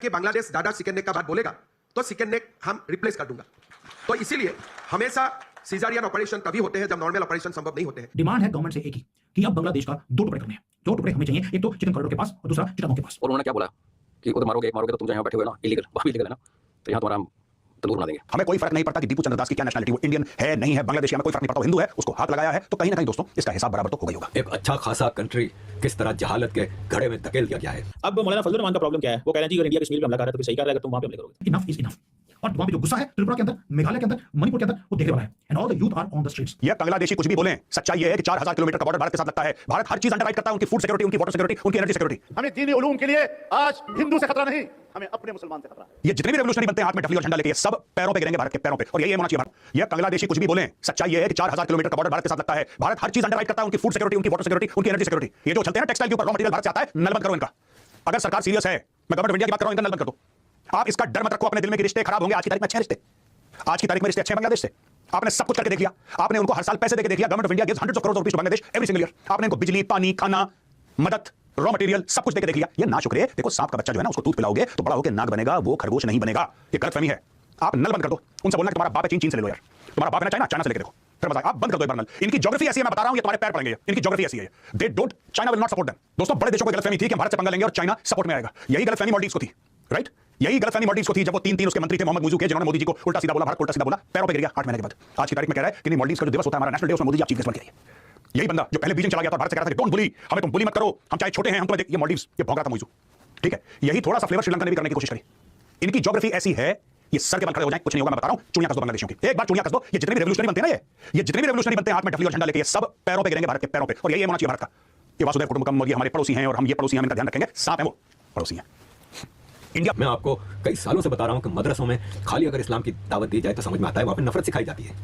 कि बांग्लादेश दादा chicken neck का बात बोलेगा तो चिकन नेक हम रिप्लेस कर दूंगा। तो इसीलिए हमेशा सीजारियन ऑपरेशन तभी होते हैं जब नॉर्मल ऑपरेशन संभव नहीं होते हैं। डिमांड है गवर्नमेंट से एक ही कि अब बांग्लादेश का 2 टुकड़े करने हैं। 2 टुकड़े हमें चाहिए, एक तो चिकन कॉरिडोर के पास और दूसरा चिटागोंग के पास। और उन्होंने क्या बोला कि उधर मारोगे तो तुम यहाँ बैठे हुए ना इलीगल, वहाँ भी इलीगल है ना, तो यहाँ तुम्हारा तंदूर बना देंगे। हमें कोई फर्क नहीं पड़ता कि दीपू चंद्र दास की क्या नेशनलिटी, वो इंडियन है नहीं है, बांग्लादेशी, हमें कोई फर्क नहीं पड़ता। वो हिंदू है, उसको हाथ लगाया है तो कहीं ना कहीं दोस्तों इसका हिसाब बराबर तो होगा ही होगा। एक अच्छा खासा कंट्री किस तरह जहालत के घड़े में धकेल दिया गया है। अब मौलाना फजलुर रहमान का प्रॉब्लम क्या है? वो कह रहे हैं जी अगर इंडिया कश्मीर पे हमला कर रहा है तो सही कर रहा है, अगर तुम वहां पे हमले करोगे। Enough is enough. और वहां पे जो गुस्सा है त्रिपुरा के अंदर, मेघालय के अंदर, मणिपुर के अंदर, वो देखने वाला है। And all the youth are on the streets. ये बांग्लादेशी कुछ भी बोलें, सच्चाई ये है कि 4000 किलोमीटर का बॉर्डर भारत के साथ लगता है। भारत हर चीज अंडरराइट करता है, उनकी फूड सिक्योरिटी, उनकी वाटर सिक्योरिटी, उनकी एनर्जी सिक्योरिटी। हमें दीनी उलूम के लिए आज हिंदू से खतरा नहीं, हमें अपने मुसलमान से खतरा है। ये जितने भी रेवोल्यूशनरी बनते हैं हाथ में डफली और झंडा लेके, ये सब पैरों पे गिरेंगे भारत के पैरों पे, और यही होना चाहिए भारत। ये बांग्लादेशी कुछ भी बोलें, सच्चाई ये है कि 4000 किलोमीटर का बॉर्डर भारत के साथ लगता है। भारत हर चीज अंडरराइट करता है, उनकी फूड सिक्योरिटी, उनकी वाटर सिक्योरिटी, उनकी एनर्जी सिक्योरिटी। ये जो चलते हैं ना टेक्सटाइल के ऊपर, रॉ मटेरियल भारत से आता है, नल बंद करो इनका। अगर सरकार सीरियस है, मैं गवर्नमेंट ऑफ इंडिया की बात कर रहा हूं, इनका नल बंद कर दो। आप इसका डर मत रखो अपने दिल में कि रिश्ते खराब होंगे। आज की तारीख में अच्छे रिश्ते, आज की तारीख में रिश्ते अच्छे बांग्लादेश से। आपने सब कुछ करके देख लिया, आपने उनको हर साल पैसे देके देख लिया। Government of India gives hundreds of crore rupees to Bangladesh every single year. आपने इनको बिजली, पानी, खाना, मदद, रॉ मटेरियल सब कुछ देके देख लिया। ये ना शुक्रिया। देखो सांप का बच्चा जो है ना, उसको दूध पिलाओगे तो बड़ा होकर नाग बनेगा, वो खरगोश नहीं बनेगा। ये गलतफहमी है। आप नल बंद कर दो। उनसे बोलना कि तुम्हारा बाप है चीन से ले लो यार, तुम्हारा बाप है ना चाइना, चाइना से लेके देखो, फिर मजा। आप बंद कर दो एक बार नल। इनकी ज्योग्राफी ऐसी है, मैं बता रहा हूं, ये तुम्हारे पैर पड़ेंगे। इनकी ज्योग्राफी ऐसी है, they don't, China will not support them. दोस्तों बड़े देशों को गलतफहमी थी कि भारत से पंगा लेंगे और चाइना सपोर्ट में आएगा। यही गलतफहमी मालदीव्स को थी, राइट? यही गलतफहमी मालदीव्स को थी जब वो तीन उसके मंत्री थे मोहम्मद मुजू के, जिन्होंने मोदी जी को उल्टा सीधा बोला, भारत को उल्टा सीधा बोला, पैरों पे गिर गया 8 महीने के बाद। आज की तारीख में कह रहा है कि नहीं, मालदीव्स का जो दिवस होता है हमारा नेशनल डे, उसमें मोदी जी आप चीफ गेस्ट बन के आइए। यही बंदा जो पहले बीजिंग चला गया था, भारत से कह रहा था कि डोंट बुली, हमें तुम बुली मत करो, हम चाहे छोटे हैं, हम तुम्हें, ये मालदीव्स, ये भौंक रहा था मुजू, ठीक है? यही थोड़ा सा फ्लेवर श्रीलंका ने भी करने की कोशिश करी। इनकी ज्योग्राफी ऐसी है, ये सर के बल खड़े हो जाए, कुछ नहीं होगा। मैं बता रहा हूं, चुनिया कस दो बांग्लादेशियों की, एक बार चुनिया कस दो। ये जितने भी रेवोल्यूशनरी बनते हैं ना, ये जितने भी रेवोल्यूशनरी बनते हैं हाथ में डफली और झंडा लेके, ये सब पैरों पे गिरेंगे भारत के पैरों पे, और यही होना चाहिए भारत का। ये वासुदेव कुटुंबकम, और ये हमारे पड़ोसी हैं और हम ये पड़ोसी हैं, हम इनका ध्यान रखेंगे। सांप है वो, पड़ोसी हैं। इंडिया मैं आपको कई सालों से बता रहा हूं कि मदरसों में खाली अगर इस्लाम की दावत दी जाए तो समझ में आता है, वहां पर नफरत सिखाई जाती है,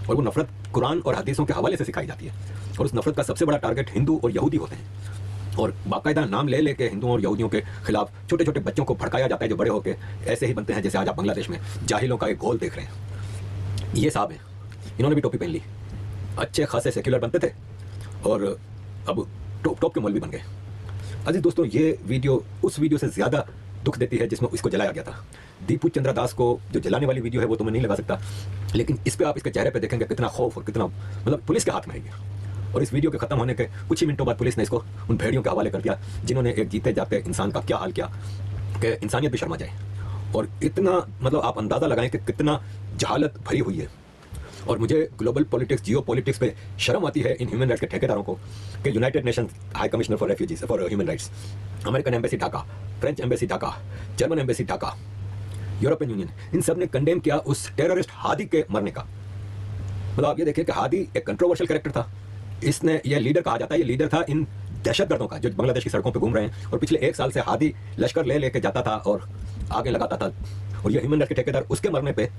और वो नफरत कुरान और हदीसों के हवाले से सिखाई जाती है, और उस नफरत का सबसे बड़ा टारगेट हिंदू और यहूदी होते हैं। और बाकायदा नाम ले लेके हिंदुओं और यहूदियों के खिलाफ छोटे छोटे बच्चों को भड़काया जाता है, जो बड़े होकर ऐसे ही बनते हैं जैसे आज आप बांग्लादेश में जाहिलों का एक गोल देख रहे हैं। ये साहब हैं, इन्होंने भी टोपी पहन ली, अच्छे खासे सेक्युलर बनते थे और अब टॉप के मौलवी बन गए। अजीज दोस्तों, ये वीडियो उस वीडियो से ज़्यादा दुख देती है जिसमें इसको जलाया गया था। दीपू चंद्र दास को जो जलाने वाली वीडियो है वो तो मैं नहीं लगा सकता, लेकिन इस पे आप इसके चेहरे पे देखेंगे कितना खौफ और कितना, मतलब पुलिस के हाथ में है ये। और इस वीडियो के खत्म होने के कुछ ही मिनटों बाद पुलिस ने इसको उन भेड़ियों के हवाले कर दिया जिन्होंने एक जीते जाते इंसान का क्या हाल किया कि इंसानियत भी शर्मा जाए। और इतना, मतलब आप अंदाज़ा लगाएं कि कितना जहालत भरी हुई है। और मुझे ग्लोबल पॉलिटिक्स, जियो पॉलिटिक्स पे शर्म आती है इन ह्यूमन राइट्स के ठेकेदारों को कि United Nation High Commissioner for Refugees for Human Rights, American Embassy Dhaka, French Embassy Dhaka, German Embassy Dhaka, European Union, इन सब ने कंडेम किया उस टेररिस्ट हादी के मरने का। मतलब आप ये देखिए कि हादी एक कंट्रोवर्शियल कैरेक्टर था। इसने, ये लीडर कहा जाता है, ये लीडर था इन दहशतगर्दों का जो बांग्लादेश की सड़कों पे घूम रहे हैं, और पिछले 1 साल से हादी लश्कर ले लेके जाता था और आगे लगाता था, और ये ह्यूमन राइट्स के ठेकेदार उसके मरने पे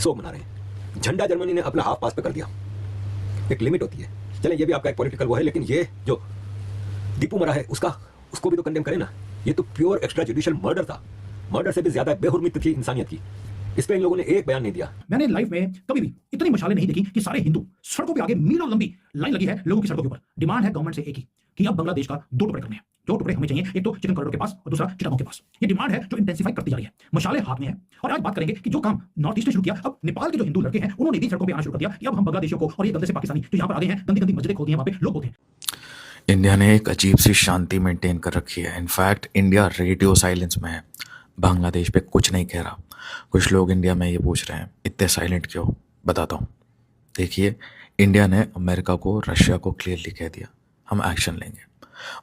शोक मना रहे हैं। झंडा जर्मनी ने अपना हाफ पास पे कर दिया। एक लिमिट होती है, चले ये भी आपका एक पॉलिटिकल वो है, लेकिन ये जो दीपू मरा है उसको भी तो कंडेम करें ना। ये तो प्योर एक्स्ट्रा जुडिशियल मर्डर था, मर्डर से भी ज्यादा बेहुर्मत थी इंसानियत की। इस पे इन लोगों ने एक बयान नहीं दिया। मैंने लाइफ में कभी भी इतनी मशालें नहीं देखी कि सारे हिंदू सड़कों पे आगे मीलों लंबी लाइन लगी है लोगों की सड़कों के ऊपर। डिमांड है गवर्नमेंट से एक ही कि अब बांग्लादेश का 2 टुकड़े करने हैं। 2 टुकड़े हमें चाहिए, एक तो चिकन कॉरिडोर के पास और दूसरा चिटागोंग के पास। ये डिमांड है जो इंटेंसिफाई करती जा रही है, मशाले हाथ में है। और आज बात करेंगे कि जो काम नॉर्थ ईस्ट ने शुरू किया, अब नेपाल के जो हिंदू लड़के हैं उन्होंने भी सड़कों पे आना शुरू कर दिया कि अब हम बांग्लादेशियों को, और ये गंदे से पाकिस्तानी जो यहाँ पर आ गए हैं, गंदी गंदी मस्जिदें खोलती हैं, वहाँ पे लोग होते हैं। इंडिया ने एक अजीब सी शांति मेंटेन कर रखी है। इनफैक्ट इंडिया रेडियो साइलेंस में है, बांग्लादेश पे कुछ नहीं कह रहा। कुछ लोग इंडिया में ये पूछ रहे हैं इतने साइलेंट क्यों, बताता हूँ। देखिए, इंडिया ने अमेरिका को, रशिया को क्लियरली कह दिया हम एक्शन लेंगे,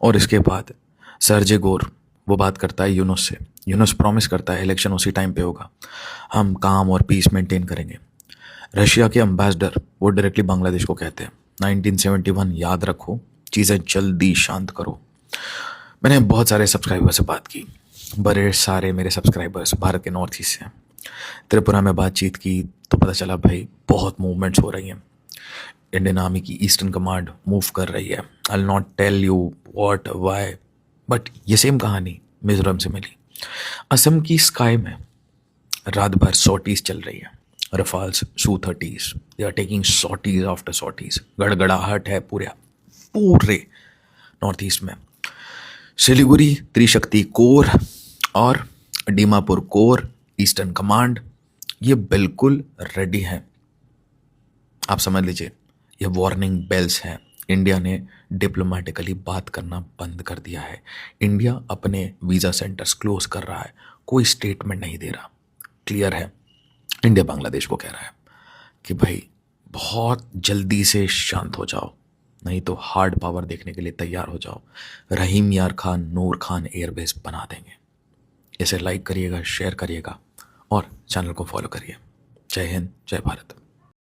और इसके बाद सर्जे गोर वो बात करता है यूनुस से। यूनुस प्रॉमिस करता है इलेक्शन उसी टाइम पे होगा, हम काम और पीस मेंटेन करेंगे। रशिया के एम्बेसडर वो डायरेक्टली बांग्लादेश को कहते हैं 1971 याद रखो, चीज़ें जल्दी शांत करो। मैंने बहुत सारे सब्सक्राइबर से बात की, बड़े सारे मेरे सब्सक्राइबर्स भारत के नॉर्थ ईस्ट से हैं। त्रिपुरा में बातचीत की तो पता चला भाई बहुत मूवमेंट्स हो रही हैं। इंडियन आर्मी की ईस्टर्न कमांड मूव कर रही है। I will not tell you what why, but ये सेम कहानी मिजोरम से मिली। असम की स्काई में रात भर सॉटीज चल रही है, Rafales Su-30s, they are taking sorties after sorties. गड़गड़ाहट है पूरे नॉर्थ ईस्ट में। सिलीगुड़ी त्रिशक्ति कोर और दीमापुर कोर, ईस्टर्न कमांड, ये बिल्कुल रेडी हैं। आप समझ लीजिए, ये वार्निंग बेल्स हैं। इंडिया ने डिप्लोमेटिकली बात करना बंद कर दिया है। इंडिया अपने वीज़ा सेंटर्स क्लोज कर रहा है, कोई स्टेटमेंट नहीं दे रहा। क्लियर है, इंडिया बांग्लादेश को कह रहा है कि भाई बहुत जल्दी से शांत हो जाओ, नहीं तो हार्ड पावर देखने के लिए तैयार हो जाओ। रहीम यार खान, नूर खान एयरबेस बना देंगे। इसे लाइक करिएगा, शेयर करिएगा और चैनल को फॉलो करिए। जय हिंद, जय भारत।